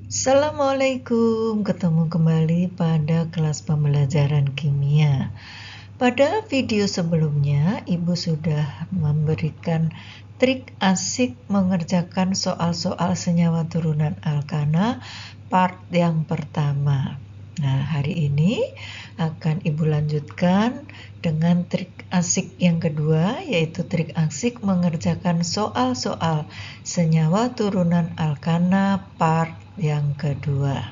Assalamualaikum, ketemu kembali pada kelas pembelajaran kimia. Pada video sebelumnya, Ibu sudah memberikan trik asik mengerjakan soal-soal senyawa turunan alkana part yang pertama. Nah, hari ini akan Ibu lanjutkan dengan trik asik yang kedua, yaitu trik asik mengerjakan soal-soal senyawa turunan alkana part yang kedua.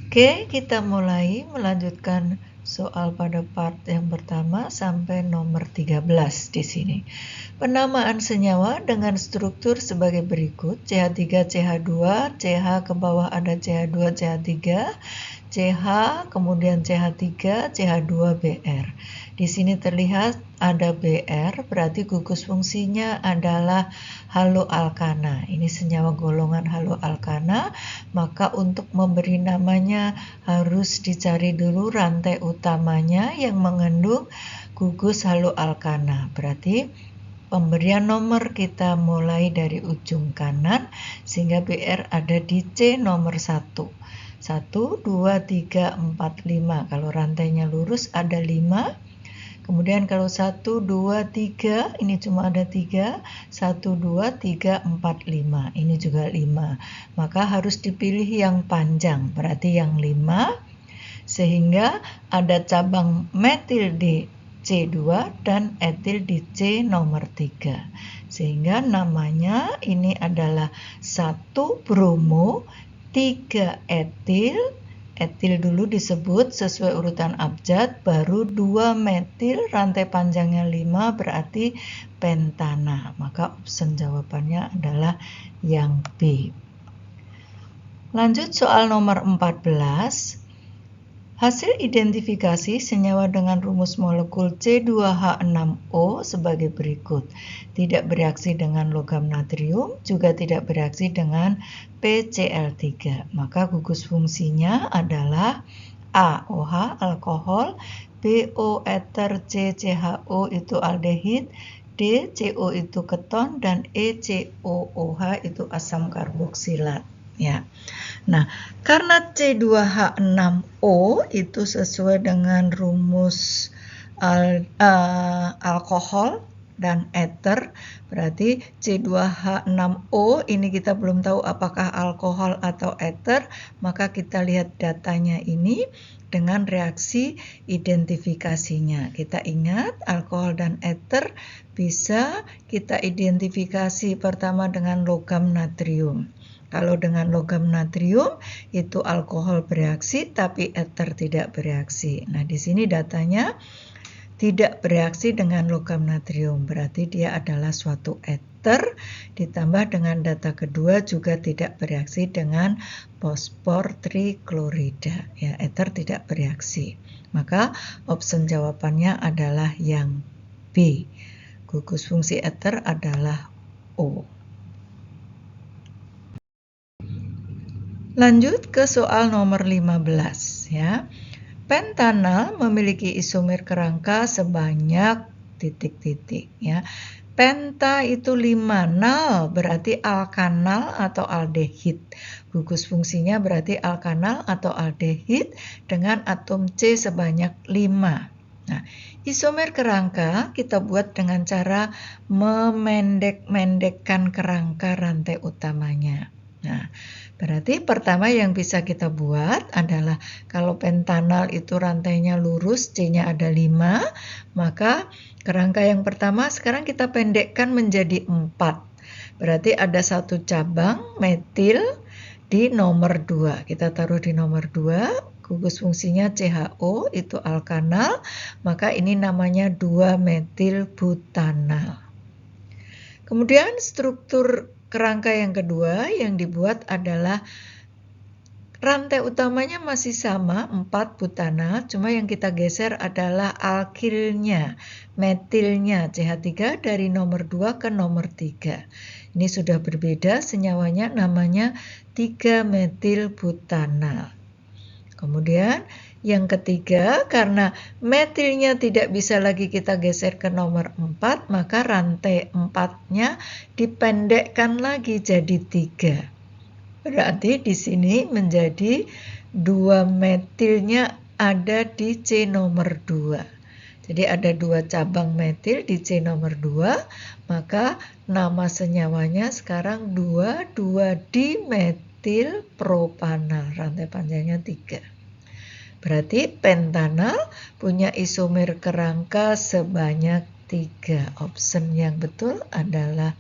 Oke, kita mulai melanjutkan soal pada part yang pertama sampai nomor 13 di sini. Penamaan senyawa dengan struktur sebagai berikut: CH3, CH2, CH ke bawah ada CH2, CH3, CH, kemudian CH3, CH2Br. Di sini terlihat ada Br, berarti gugus fungsinya adalah haloalkana. Ini senyawa golongan haloalkana, maka untuk memberi namanya harus dicari dulu rantai utamanya yang mengandung gugus haloalkana. Berarti pemberian nomor kita mulai dari ujung kanan sehingga Br ada di C nomor 1. 1, 2, 3, 4, 5. Kalau rantainya lurus ada 5. Kemudian kalau 1, 2, 3, ini cuma ada 3. 1, 2, 3, 4, 5. Ini juga 5. Maka harus dipilih yang panjang, berarti yang 5. Sehingga ada cabang metil di C2 dan etil di C nomor 3. Sehingga namanya ini adalah 1 bromo, 3 etil. Etil dulu disebut sesuai urutan abjad, baru 2 metil, rantai panjangnya 5 berarti pentana. Maka opsi jawabannya adalah yang B. Lanjut soal nomor 14. Hasil identifikasi senyawa dengan rumus molekul C2H6O sebagai berikut. Tidak bereaksi dengan logam natrium, juga tidak bereaksi dengan PCl3. Maka gugus fungsinya adalah A. OH alkohol, B. O eter, C. CHO itu aldehid, D. CO itu keton, dan E. COOH itu asam karboksilat. Ya. Nah, karena C2H6O itu sesuai dengan rumus alkohol dan eter, berarti C2H6O ini kita belum tahu apakah alkohol atau eter, maka kita lihat datanya ini dengan reaksi identifikasinya. Kita ingat alkohol dan eter bisa kita identifikasi pertama dengan logam natrium. Kalau dengan logam natrium itu alkohol bereaksi tapi eter tidak bereaksi. Nah, di sini datanya tidak bereaksi dengan logam natrium, berarti dia adalah suatu eter, ditambah dengan data kedua juga tidak bereaksi dengan fosfor triklorida. Ya, eter tidak bereaksi. Maka opsi jawabannya adalah yang B. Gugus fungsi eter adalah O. Lanjut ke soal nomor 15 ya. Pentanal memiliki isomer kerangka sebanyak titik-titik ya. Penta itu 5, nal berarti alkanal atau aldehid. Gugus fungsinya berarti alkanal atau aldehid dengan atom C sebanyak 5. Nah, isomer kerangka kita buat dengan cara memendek-mendekkan kerangka rantai utamanya. Nah, berarti pertama yang bisa kita buat adalah kalau pentanal itu rantainya lurus, C-nya ada 5, maka kerangka yang pertama sekarang kita pendekkan menjadi 4. Berarti ada satu cabang metil di nomor 2. Kita taruh di nomor 2, gugus fungsinya CHO itu alkanal, maka ini namanya 2 metil butanal. Kemudian struktur kerangka yang kedua yang dibuat adalah rantai utamanya masih sama, 4 butana, cuma yang kita geser adalah alkilnya, metilnya, CH3 dari nomor 2 ke nomor 3. Ini sudah berbeda, senyawanya namanya 3 metil butanal. Kemudian yang ketiga, karena metilnya tidak bisa lagi kita geser ke nomor 4, maka rantai 4-nya dipendekkan lagi jadi 3. Berarti di sini menjadi 2 metilnya ada di C nomor 2. Jadi ada 2 cabang metil di C nomor 2, maka nama senyawanya sekarang 2,2-dimetil propanal, rantai panjangnya 3. Berarti pentanal punya isomer kerangka sebanyak 3. Option yang betul adalah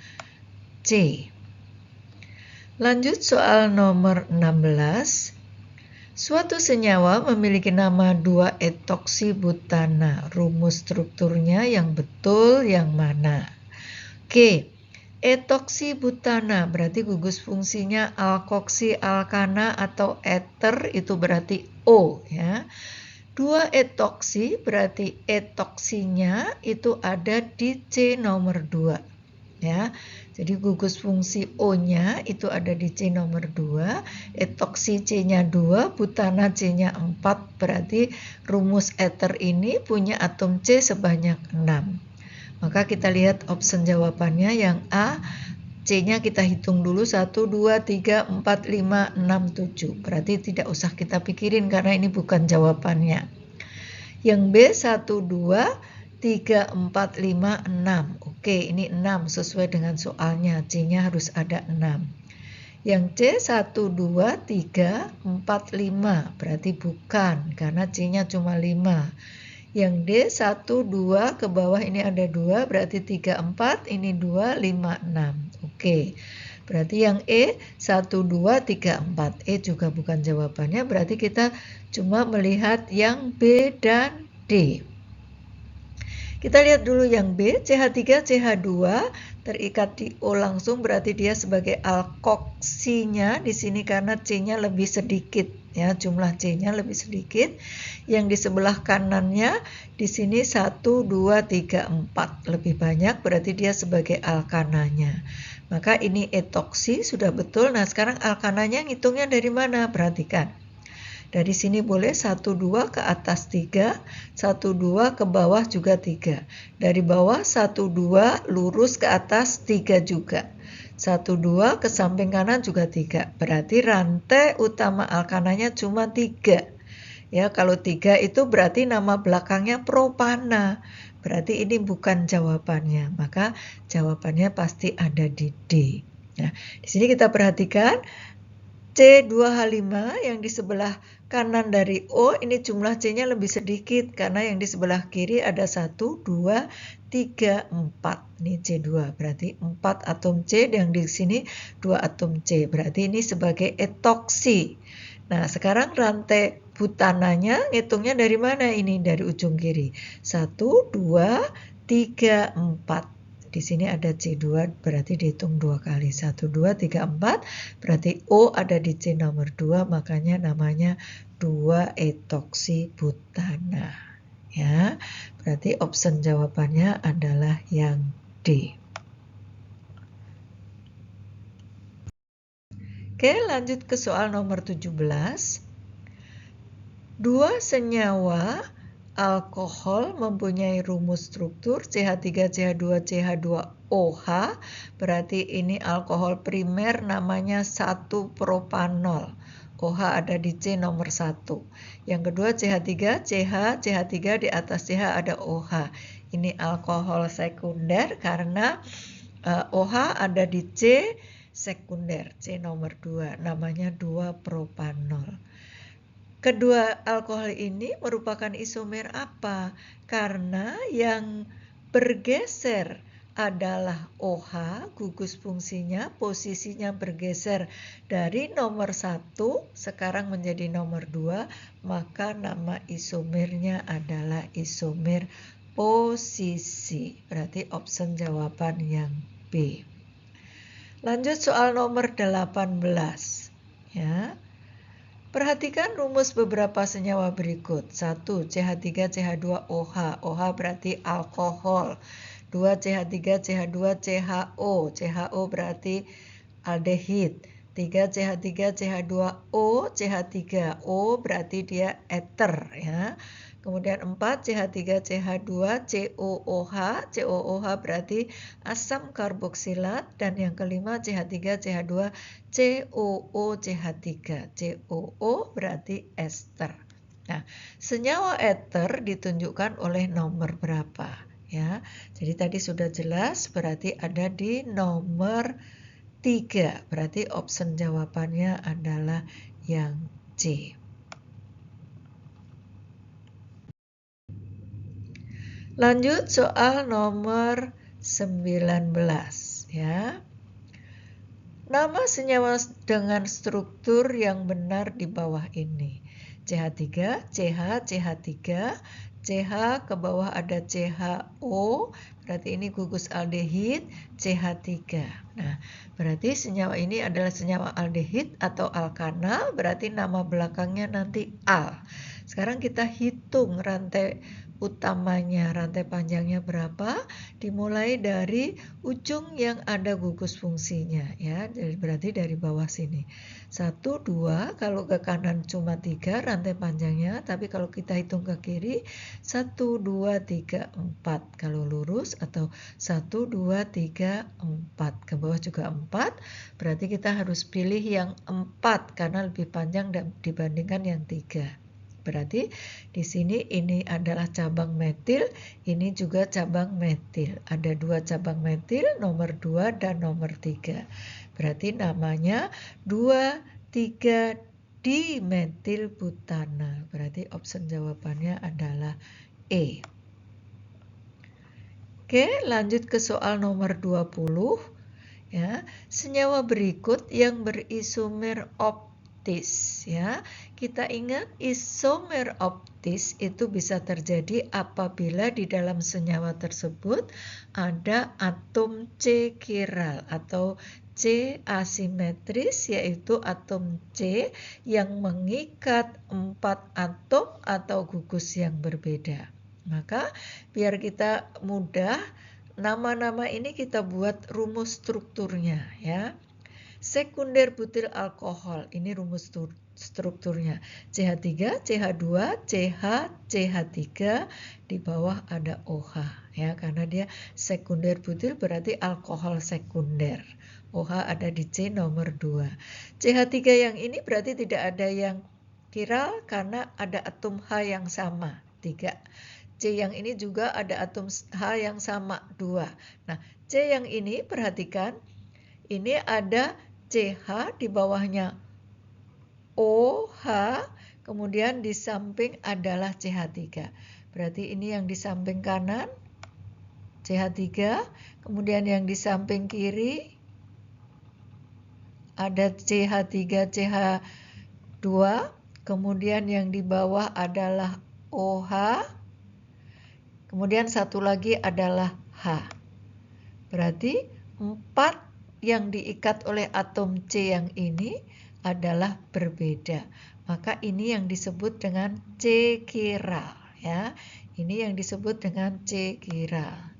C. Lanjut soal nomor 16. Suatu senyawa memiliki nama 2-etoksibutana. Rumus strukturnya yang betul yang mana? Oke, etoksibutana berarti gugus fungsinya alkoksi alkana atau eter, itu berarti O ya. 2-etoksi berarti etoksinya itu ada di C nomor 2 ya. Jadi gugus fungsi O-nya itu ada di C nomor 2, etoksi C-nya 2, butana C-nya 4, berarti rumus eter ini punya atom C sebanyak 6. Maka kita lihat option jawabannya yang A, C-nya kita hitung dulu 1, 2, 3, 4, 5, 6, 7. Berarti tidak usah kita pikirin karena ini bukan jawabannya. Yang B 1, 2, 3, 4, 5, 6. Oke, ini 6 sesuai dengan soalnya. C-nya harus ada 6. Yang C 1, 2, 3, 4, 5. Berarti bukan karena C-nya cuma 5. Yang D 1, 2 ke bawah ini ada 2. Berarti 3, 4. Ini 2, 5, 6. Oke. Berarti yang E 1, 2, 3, 4. E juga bukan jawabannya. Berarti kita cuma melihat yang B dan D. Kita lihat dulu yang B, CH3, CH2 terikat di O langsung, berarti dia sebagai alkoksinya di sini karena C-nya lebih sedikit ya, jumlah C-nya lebih sedikit. Yang di sebelah kanannya di sini 1, 2, 3, 4 lebih banyak, berarti dia sebagai alkananya. Maka ini etoksi sudah betul. Nah, sekarang alkananya ngitungnya dari mana? Perhatikan. Dari sini boleh 1, 2 ke atas 3, 1, 2 ke bawah juga 3. Dari bawah 1, 2 lurus ke atas 3 juga. 1, 2 ke samping kanan juga 3. Berarti rantai utama alkananya cuma 3. Ya, kalau 3 itu berarti nama belakangnya propana. Berarti ini bukan jawabannya. Maka jawabannya pasti ada di D. Nah, di sini kita perhatikan C2H5 yang di sebelah kanan dari O, ini jumlah C-nya lebih sedikit karena yang di sebelah kiri ada 1, 2, 3, 4. Ini C2, berarti 4 atom C, yang di sini 2 atom C. Berarti ini sebagai etoksi. Nah, sekarang rantai butananya ngitungnya dari mana ini? Dari ujung kiri. 1, 2, 3, 4. Di sini ada C2, berarti dihitung 2 kali. 1, 2, 3, 4. Berarti O ada di C nomor 2, makanya namanya 2-etoksibutana. Ya, berarti option jawabannya adalah yang D. Oke, lanjut ke soal nomor 17. 2 senyawa alkohol mempunyai rumus struktur CH3, CH2, CH2OH, berarti ini alkohol primer namanya 1-propanol. OH ada di C nomor 1. Yang kedua CH3, CH3 di atas CH ada OH. Ini alkohol sekunder karena OH ada di C sekunder, C nomor 2, namanya 2-propanol. Kedua alkohol ini merupakan isomer apa? Karena yang bergeser adalah OH, gugus fungsinya, posisinya bergeser dari nomor 1 sekarang menjadi nomor 2, maka nama isomernya adalah isomer posisi. Berarti option jawaban yang B. Lanjut soal nomor 18. Ya. Perhatikan rumus beberapa senyawa berikut. 1. CH3, CH2OH. OH berarti alkohol. 2. CH3, CH2, CHO. CHO berarti aldehid. 3 CH3 CH2O CH3O berarti dia ether ya. Kemudian 4 CH3 CH2 COOH COOH berarti asam karboksilat, dan yang kelima CH3 CH2 COO CH3 COO berarti ester. Nah, senyawa ether ditunjukkan oleh nomor berapa ya. Jadi tadi sudah jelas, berarti ada di nomor 3. Berarti option jawabannya adalah yang C. Lanjut soal nomor 19 ya. Nama senyawa dengan struktur yang benar di bawah ini. CH3, CH, CH3, CH ke bawah ada CHO, berarti ini gugus aldehid, CH3. Nah, berarti senyawa ini adalah senyawa aldehid atau alkanal, berarti nama belakangnya nanti al. Sekarang kita hitung rantai utamanya, rantai panjangnya berapa, dimulai dari ujung yang ada gugus fungsinya ya. Jadi berarti dari bawah sini 1, 2, kalau ke kanan cuma 3 rantai panjangnya, tapi kalau kita hitung ke kiri 1, 2, 3, 4 kalau lurus, atau 1, 2, 3, 4 ke bawah juga 4, berarti kita harus pilih yang 4 karena lebih panjang dibandingkan yang 3. Berarti di sini ini adalah cabang metil, ini juga cabang metil. Ada 2 cabang metil, nomor 2 dan nomor 3. Berarti namanya 2, 3 dimetilbutana. Berarti option jawabannya adalah E. Oke, lanjut ke soal nomor 20. Ya, senyawa berikut yang berisomer optis ya. Kita ingat isomer optis itu bisa terjadi apabila di dalam senyawa tersebut ada atom C chiral atau C asimetris, yaitu atom C yang mengikat 4 atom atau gugus yang berbeda. Maka biar kita mudah, nama-nama ini kita buat rumus strukturnya ya. Sekunder butil alkohol, ini rumus strukturnya. CH3, CH2, CH, CH3, di bawah ada OH ya, karena dia sekunder butil berarti alkohol sekunder. OH ada di C nomor 2. CH3 yang ini berarti tidak ada yang chiral karena ada atom H yang sama, 3. C yang ini juga ada atom H yang sama, 2. Nah, C yang ini perhatikan, ini ada CH, di bawahnya OH, kemudian di samping adalah CH3. Berarti ini yang di samping kanan, CH3, kemudian yang di samping kiri ada CH3, CH2, kemudian yang di bawah adalah OH, kemudian satu lagi adalah H. Berarti 4 yang diikat oleh atom C yang ini adalah berbeda. Maka ini yang disebut dengan C chiral ya. Ini yang disebut dengan C chiral.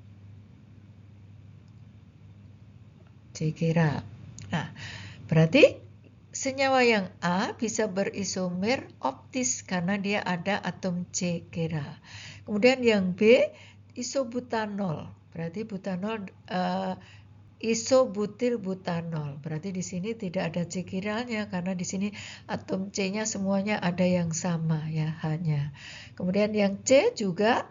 C chiral. Nah, berarti senyawa yang A bisa berisomer optis karena dia ada atom C chiral. Kemudian yang B isobutanol. Berarti butanol isobutil butanol. Berarti di sini tidak ada C chiralnya karena di sini atom C-nya semuanya ada yang sama ya, hanya. Kemudian yang C juga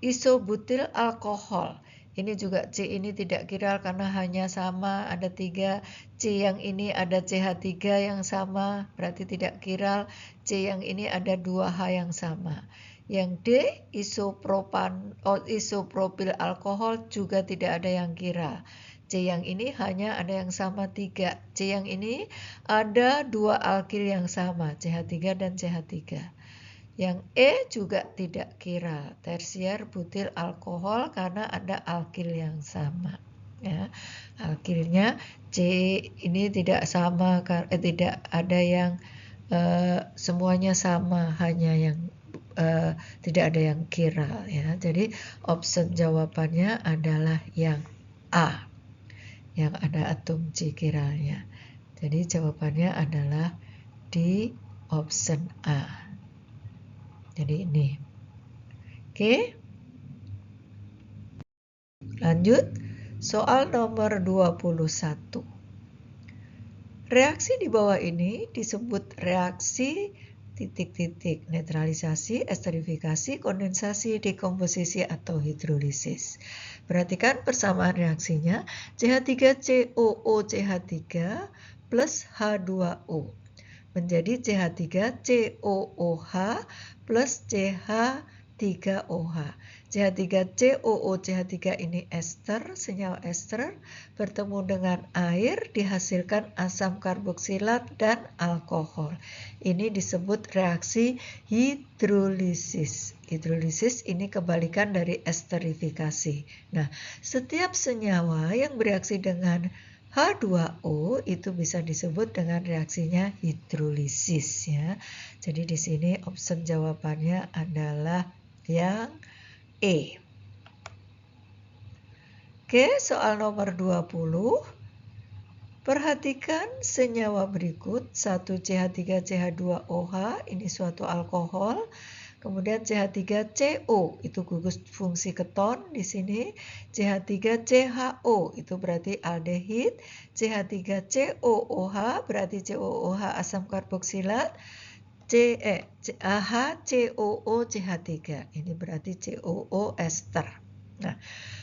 isobutil alkohol. Ini juga C ini tidak chiral karena hanya sama, ada 3. C yang ini ada CH3 yang sama, berarti tidak chiral. C yang ini ada 2H yang sama. Yang D isopropil alkohol juga tidak ada yang chiral. C yang ini hanya ada yang sama 3. C yang ini ada 2 alkil yang sama, CH3 dan CH3. Yang E juga tidak chiral, tersier butil alkohol karena ada alkil yang sama. Ya, alkilnya C ini tidak sama, tidak ada yang semuanya sama, hanya yang tidak ada yang chiral ya. Jadi option jawabannya adalah yang A. yang ada atom C kiralnya. Jadi jawabannya adalah di option A. Jadi ini. Oke. Lanjut, soal nomor 21. Reaksi di bawah ini disebut reaksi titik-titik, netralisasi, esterifikasi, kondensasi, dekomposisi, atau hidrolisis. Perhatikan persamaan reaksinya, CH3COOCH3 plus H2O menjadi CH3COOH plus CH3OH. CH3COOCH3 ini ester, senyawa ester, bertemu dengan air dihasilkan asam karboksilat dan alkohol. Ini disebut reaksi hidrolisis. Hidrolisis ini kebalikan dari esterifikasi. Nah, setiap senyawa yang bereaksi dengan H2O itu bisa disebut dengan reaksinya hidrolisis ya. Jadi di sini option jawabannya adalah yang E. Oke, soal nomor 20. Perhatikan senyawa berikut, 1CH3CH2OH, ini suatu alkohol. Kemudian CH3CO itu gugus fungsi keton di sini. CH3CHO itu berarti aldehid. CH3COOH berarti COOH asam karboksilat. HCOOCH3 ini berarti COO ester. Nah,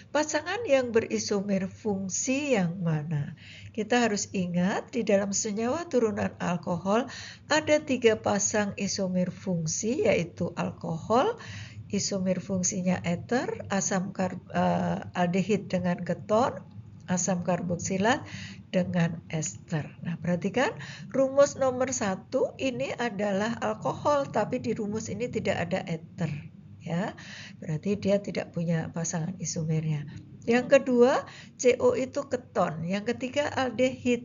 pasangan yang berisomer fungsi yang mana? Kita harus ingat di dalam senyawa turunan alkohol ada 3 pasang isomer fungsi, yaitu alkohol, isomer fungsinya eter, aldehid dengan keton, asam karboksilat dengan ester. Nah, perhatikan rumus nomor 1 ini adalah alkohol, tapi di rumus ini tidak ada eter. Ya, berarti dia tidak punya pasangan isomernya. Yang kedua, CO itu keton. Yang ketiga, aldehid.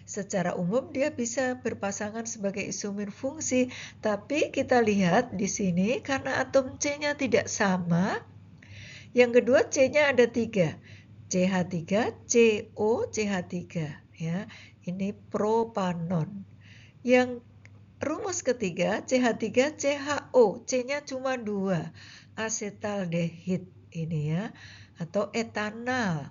Secara umum dia bisa berpasangan sebagai isomer fungsi, tapi kita lihat di sini karena atom C-nya tidak sama. Yang kedua, C-nya ada 3. CH3, CO, CH3 ya. Ini propanon. Yang rumus ketiga CH3, CHO, C-nya cuma 2, asetaldehid ini ya, atau etanal.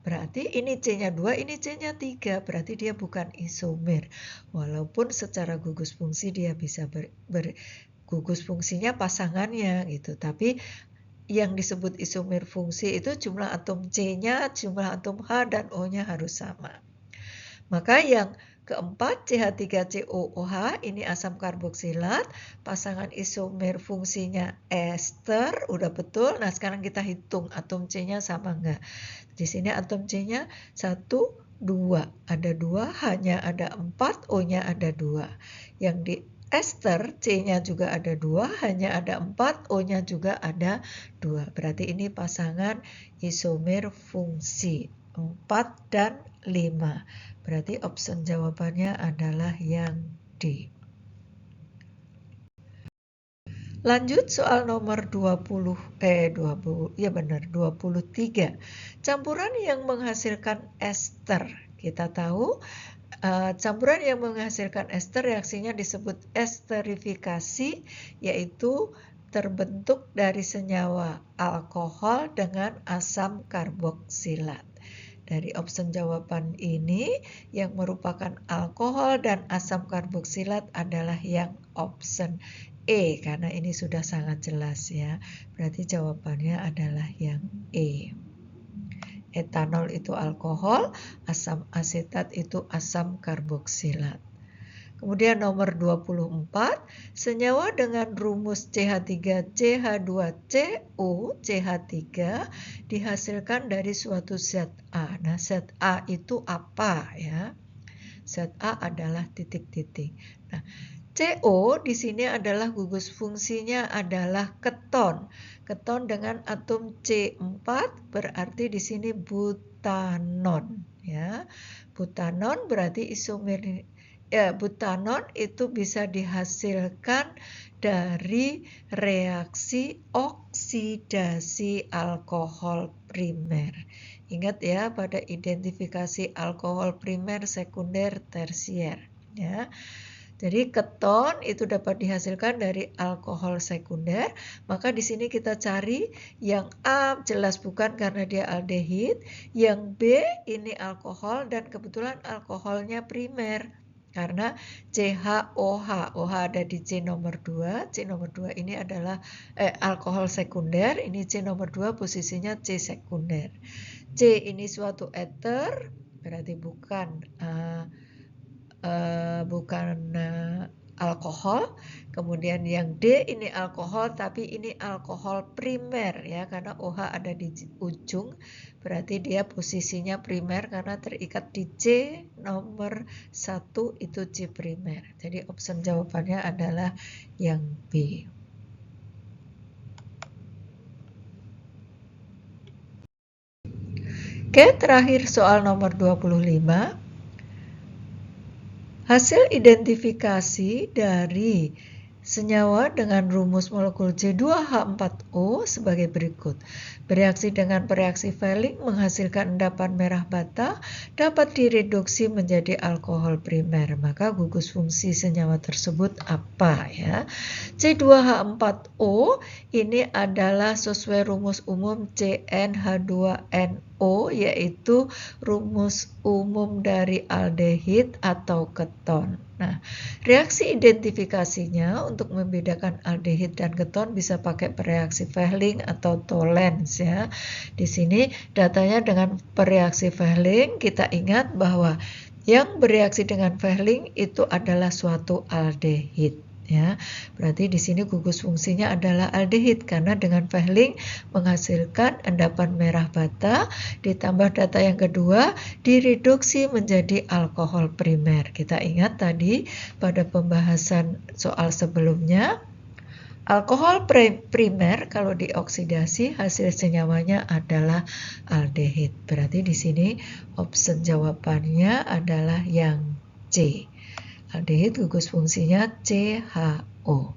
Berarti ini C-nya 2, ini C-nya 3, berarti dia bukan isomer. Walaupun secara gugus fungsi dia bisa gugus fungsinya pasangannya gitu, tapi yang disebut isomer fungsi itu jumlah atom C-nya, jumlah atom H dan O-nya harus sama. Maka yang keempat CH3COOH ini asam karboksilat, pasangan isomer fungsinya ester, udah betul. Nah, sekarang kita hitung atom C-nya sama enggak. Di sini atom C-nya 1, 2, ada 2, H-nya ada 4, O-nya ada 2. Yang di ester C-nya juga ada 2, hanya ada 4, O-nya juga ada 2. Berarti ini pasangan isomer fungsi 4 dan 5. Berarti option jawabannya adalah yang D. Lanjut soal nomor 23. Campuran yang menghasilkan ester. Kita tahu campuran yang menghasilkan ester reaksinya disebut esterifikasi, yaitu terbentuk dari senyawa alkohol dengan asam karboksilat. Dari option jawaban ini yang merupakan alkohol dan asam karboksilat adalah yang option E, karena ini sudah sangat jelas ya. Berarti jawabannya adalah yang E. Etanol itu alkohol, asam asetat itu asam karboksilat. Kemudian nomor 24, senyawa dengan rumus CH3CH2CO, CH3 dihasilkan dari suatu zat A. Nah, zat A itu apa ya? Zat A adalah titik-titik. Nah, CO di sini adalah gugus fungsinya adalah keton. Keton dengan atom C4 berarti di sini butanon ya. Butanon berarti isomer butanon itu bisa dihasilkan dari reaksi oksidasi alkohol primer. Ingat ya, pada identifikasi alkohol primer, sekunder, tersier ya. Jadi keton itu dapat dihasilkan dari alkohol sekunder, maka di sini kita cari yang A jelas bukan karena dia aldehid, yang B ini alkohol dan kebetulan alkoholnya primer. Karena CHOH, OH ada di C nomor 2, C nomor 2 ini adalah alkohol sekunder, ini C nomor 2 posisinya C sekunder. C ini suatu ether, berarti bukan alkohol. Kemudian yang D ini alkohol, tapi ini alkohol primer ya, karena OH ada di ujung, berarti dia posisinya primer karena terikat di C nomor 1 itu C primer. Jadi option jawabannya adalah yang B. Oke, terakhir soal nomor 25. Hasil identifikasi dari senyawa dengan rumus molekul C2H4O sebagai berikut. Bereaksi dengan pereaksi Fehling menghasilkan endapan merah bata dapat direduksi menjadi alkohol primer. Maka gugus fungsi senyawa tersebut apa ya? C2H4O ini adalah sesuai rumus umum CnH2nO, yaitu rumus umum dari aldehid atau keton. Nah, reaksi identifikasinya untuk membedakan aldehid dan keton bisa pakai pereaksi Fehling atau Tollens ya. Di sini datanya dengan pereaksi Fehling, kita ingat bahwa yang bereaksi dengan Fehling itu adalah suatu aldehid. Ya, berarti di sini gugus fungsinya adalah aldehid karena dengan Fehling menghasilkan endapan merah bata, ditambah data yang kedua direduksi menjadi alkohol primer. Kita ingat tadi pada pembahasan soal sebelumnya, alkohol primer kalau dioksidasi hasil senyawanya adalah aldehid. Berarti di sini option jawabannya adalah yang C. Aldehid gugus fungsinya CHO.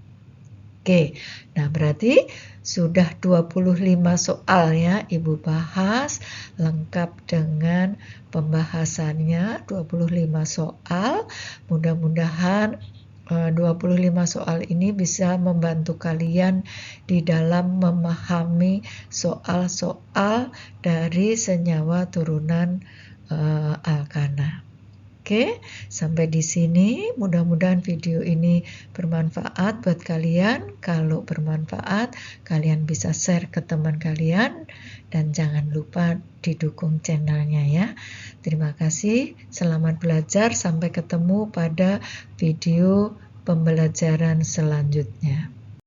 Oke, nah berarti sudah 25 soal ya Ibu bahas lengkap dengan pembahasannya 25 soal. Mudah-mudahan 25 soal ini bisa membantu kalian di dalam memahami soal-soal dari senyawa turunan alkana. Oke, sampai di sini. Mudah-mudahan video ini bermanfaat buat kalian. Kalau bermanfaat, kalian bisa share ke teman kalian. Dan jangan lupa didukung channelnya ya. Terima kasih, selamat belajar. Sampai ketemu pada video pembelajaran selanjutnya.